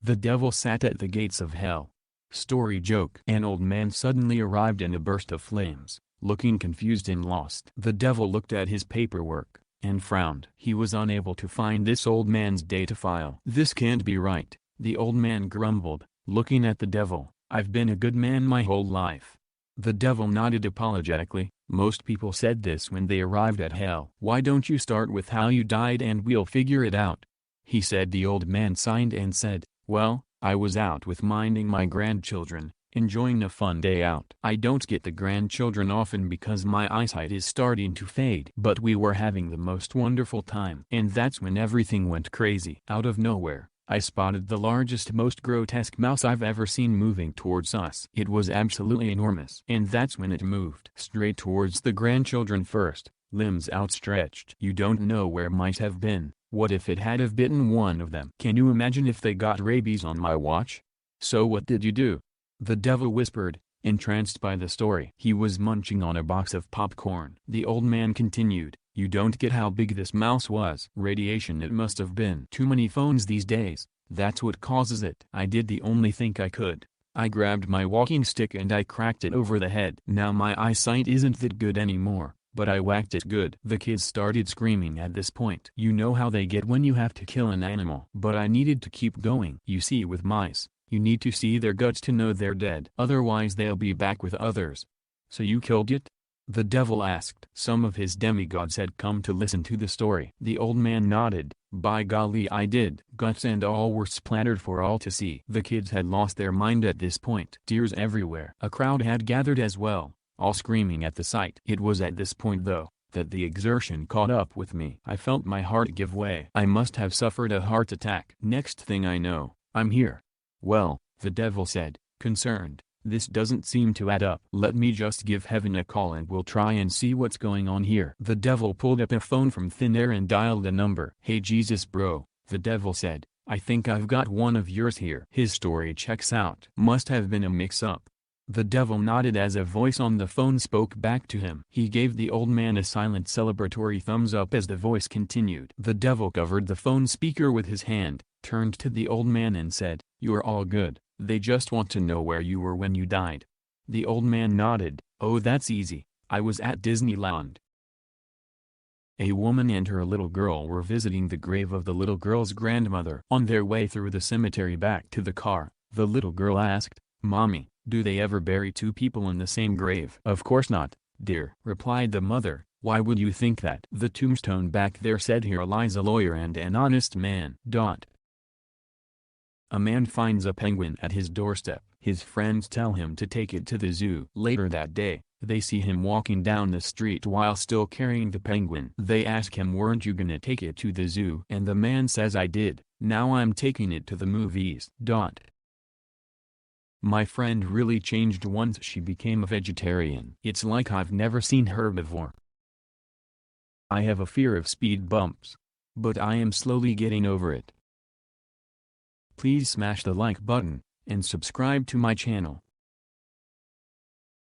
The devil sat at the gates of hell. Story joke. An old man suddenly arrived in a burst of flames, looking confused and lost. The devil looked at his paperwork, and frowned. He was unable to find this old man's data file. "This can't be right," the old man grumbled, looking at the devil. "I've been a good man my whole life." The devil nodded apologetically. "Most people said this when they arrived at hell. Why don't you start with how you died and we'll figure it out?" he said. The old man signed and said, "Well, I was out with minding my grandchildren, enjoying a fun day out. I don't get the grandchildren often because my eyesight is starting to fade. But we were having the most wonderful time. And that's when everything went crazy. Out of nowhere, I spotted the largest, most grotesque mouse I've ever seen moving towards us. It was absolutely enormous. And that's when it moved straight towards the grandchildren first, limbs outstretched. You don't know where it might have been. What if it had have bitten one of them? Can you imagine if they got rabies on my watch? So what did you do?" the devil whispered, entranced by the story. "He was munching on a box of popcorn." The old man continued, "You don't get how big this mouse was. Radiation it must have been. Too many phones these days, that's what causes it. I did the only thing I could. I grabbed my walking stick and I cracked it over the head. Now my eyesight isn't that good anymore, but I whacked it good." The kids started screaming at this point. You know how they get when you have to kill an animal. But I needed to keep going. You see, with mice, you need to see their guts to know they're dead. Otherwise they'll be back with others. "So you killed it?" the devil asked. Some of his demigods had come to listen to the story. The old man nodded. "By golly, I did." Guts and all were splattered for all to see. The kids had lost their mind at this point. Tears everywhere. A crowd had gathered as well, all screaming at the sight. It was at this point though, that the exertion caught up with me. I felt my heart give way. I must have suffered a heart attack. Next thing I know, I'm here. "Well," the devil said, concerned, "this doesn't seem to add up. Let me just give heaven a call and we'll try and see what's going on here." The devil pulled up a phone from thin air and dialed a number. "Hey Jesus bro," the devil said, "I think I've got one of yours here." His story checks out. Must have been a mix-up. The devil nodded as a voice on the phone spoke back to him. He gave the old man a silent celebratory thumbs up as the voice continued. The devil covered the phone speaker with his hand, turned to the old man and said, "You're all good. They just want to know where you were when you died." The old man nodded. "Oh, that's easy. I was at Disneyland." A woman and her little girl were visiting the grave of the little girl's grandmother. On their way through the cemetery back to the car, the little girl asked, "Mommy, do they ever bury two people in the same grave?" "Of course not, dear," replied the mother. "Why would you think that?" The tombstone back there said, "Here lies a lawyer and an honest man." A man finds a penguin at his doorstep. His friends tell him to take it to the zoo. Later that day, they see him walking down the street while still carrying the penguin. They ask him, "Weren't you gonna take it to the zoo?" And the man says, "I did, now I'm taking it to the movies." My friend really changed once she became a vegetarian. It's like I've never seen her before. I have a fear of speed bumps, but I am slowly getting over it. Please smash the like button, and subscribe to my channel.